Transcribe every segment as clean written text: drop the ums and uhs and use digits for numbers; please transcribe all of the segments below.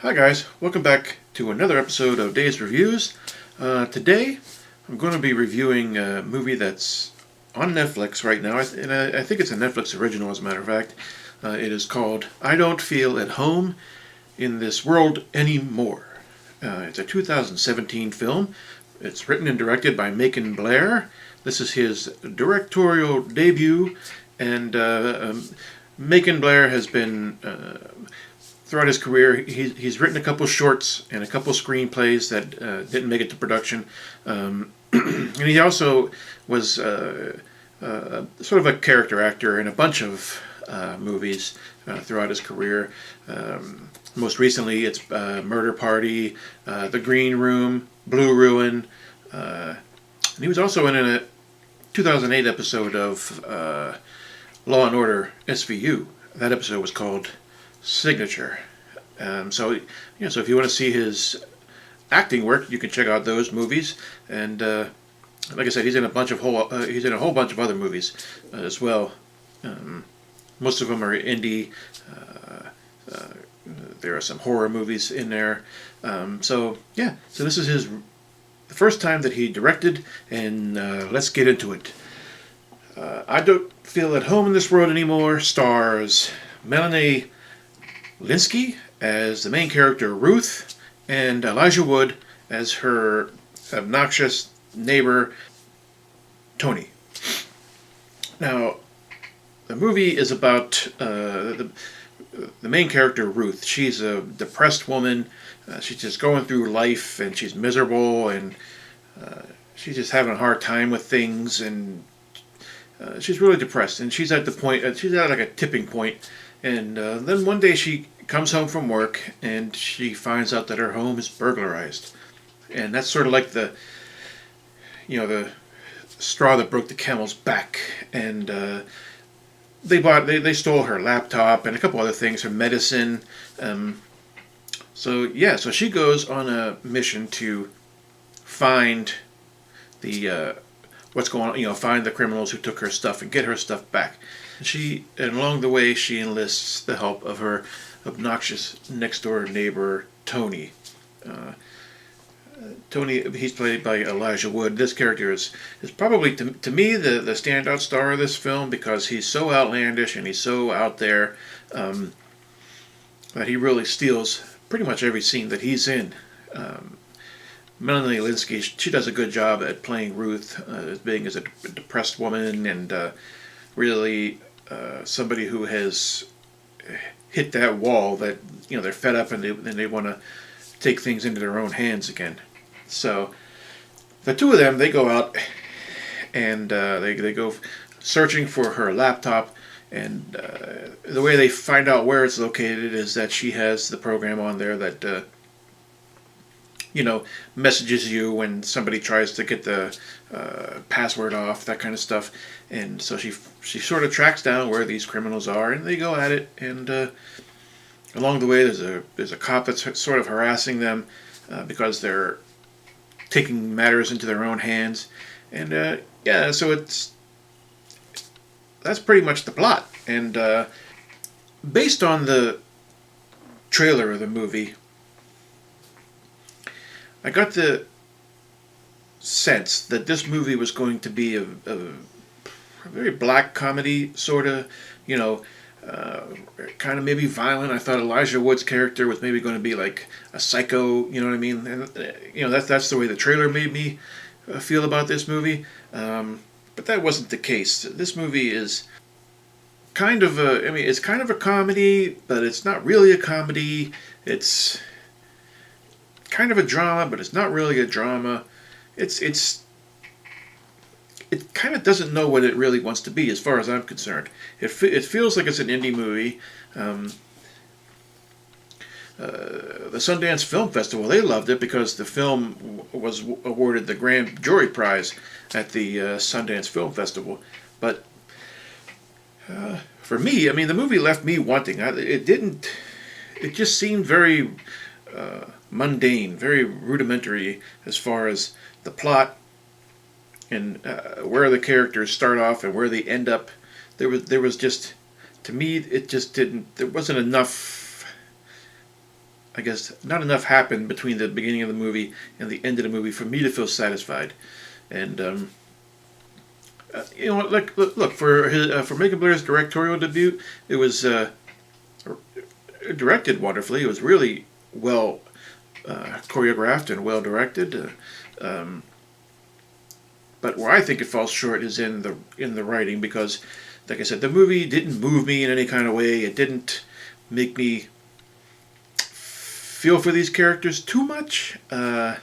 Hi guys, welcome back to another episode of Days Reviews. Today I'm going to be reviewing a movie that's on Netflix right now, and I think it's a Netflix original as a matter of fact. It is called I Don't Feel at Home in This World Anymore. It's a 2017 film. It's written and directed by Macon Blair. This is his directorial debut, and Macon Blair has been throughout his career, he's written a couple shorts and a couple screenplays that didn't make it to production. And he also was sort of a character actor in a bunch of movies throughout his career. Most recently, it's Murder Party, The Green Room, Blue Ruin. And he was also in a 2008 episode of Law and Order SVU. That episode was called Signature. So if you want to see his acting work, you can check out those movies. And like I said, he's in a whole bunch of other movies as well. Most of them are indie. There are some horror movies in there. So this is the first time that he directed, and let's get into it. I Don't Feel at Home in This World Anymore stars Melanie Lynskey as the main character Ruth, and Elijah Wood as her obnoxious neighbor Tony. Now, the movie is about the main character Ruth. She's a depressed woman. She's just going through life, and she's miserable, and she's just having a hard time with things, and she's really depressed. And she's at the point. She's at like a tipping point. And then one day she comes home from work and she finds out that her home is burglarized. And that's sort of like the straw that broke the camel's back. And they stole her laptop and a couple other things, her medicine. So she goes on a mission to find the what's going on, find the criminals who took her stuff and get her stuff back. And along the way, she enlists the help of her obnoxious next-door neighbor, Tony. Tony, he's played by Elijah Wood. This character is probably, to me, the standout star of this film because he's so outlandish and he's so out there that he really steals pretty much every scene that he's in. Melanie Lynskey, she does a good job at playing Ruth, as being as a depressed woman and really somebody who has hit that wall that they're fed up and they want to take things into their own hands again. So the two of them, they go out and they go searching for her laptop, and the way they find out where it's located is that she has the program on there that messages you when somebody tries to get the password off, that kind of stuff. And so she sort of tracks down where these criminals are, and they go at it. And along the way, there's a cop that's sort of harassing them because they're taking matters into their own hands. And so that's pretty much the plot. And based on the trailer of the movie, I got the sense that this movie was going to be a very black comedy, sort of, kind of maybe violent. I thought Elijah Wood's character was maybe going to be like a psycho, you know what I mean? And that's the way the trailer made me feel about this movie. But that wasn't the case. This movie is kind of it's kind of a comedy, but it's not really a comedy. It's kind of a drama, but it's not really a drama. It kind of doesn't know what it really wants to be, as far as I'm concerned. It feels like it's an indie movie. The Sundance Film Festival, they loved it because the film was awarded the Grand Jury Prize at the Sundance Film Festival. But for me, the movie left me wanting. It just seemed very mundane, very rudimentary as far as the plot and where the characters start off and where they end up. There was just, to me, it just didn't. There wasn't enough I guess not enough happened between the beginning of the movie and the end of the movie for me to feel satisfied. And you know what? Look for Macon Blair's directorial debut, it was directed wonderfully. It was really well choreographed and well directed. But where I think it falls short is in the writing, because, like I said, the movie didn't move me in any kind of way. It didn't make me feel for these characters too much. I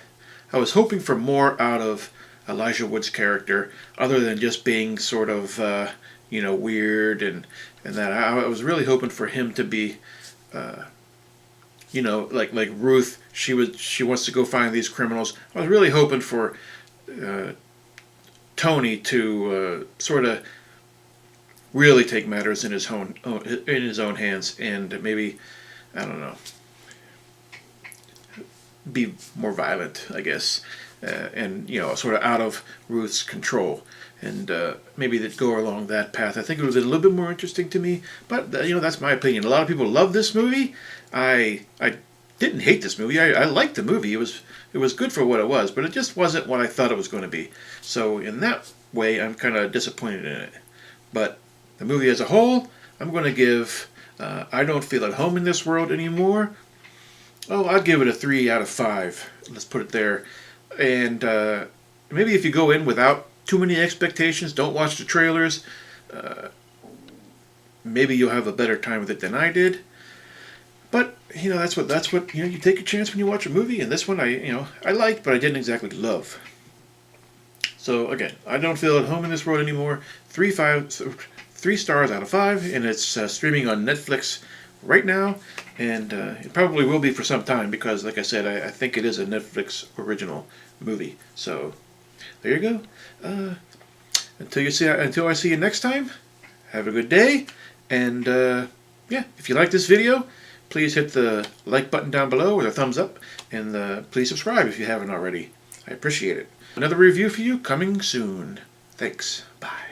was hoping for more out of Elijah Wood's character, other than just being sort of weird and that. I was really hoping for him to be like Ruth. She wants to go find these criminals. I was really hoping for Tony to sort of really take matters in his own hands, and maybe, I don't know, be more violent, I guess, and sort of out of Ruth's control, and maybe that go along that path. I think it would have been a little bit more interesting to me, but that's my opinion. A lot of people love this movie. I didn't hate this movie. I liked the movie. It was good for what it was, but it just wasn't what I thought it was going to be. So in that way, I'm kind of disappointed in it. But the movie as a whole, I'm going to give I Don't Feel at Home in This World Anymore. Oh, I'll give it a 3 out of 5. Let's put it there. And maybe if you go in without too many expectations, don't watch the trailers, maybe you'll have a better time with it than I did. But that's what you take a chance when you watch a movie, and this one I liked, but I didn't exactly love. So again, I Don't Feel at Home in This World Anymore. 3 stars out of 5, and it's streaming on Netflix right now, and it probably will be for some time, because, like I said, I think it is a Netflix original movie. So there you go. Until I see you next time, have a good day, and if you like this video, please hit the like button down below or the thumbs up, and please subscribe if you haven't already. I appreciate it. Another review for you coming soon. Thanks. Bye.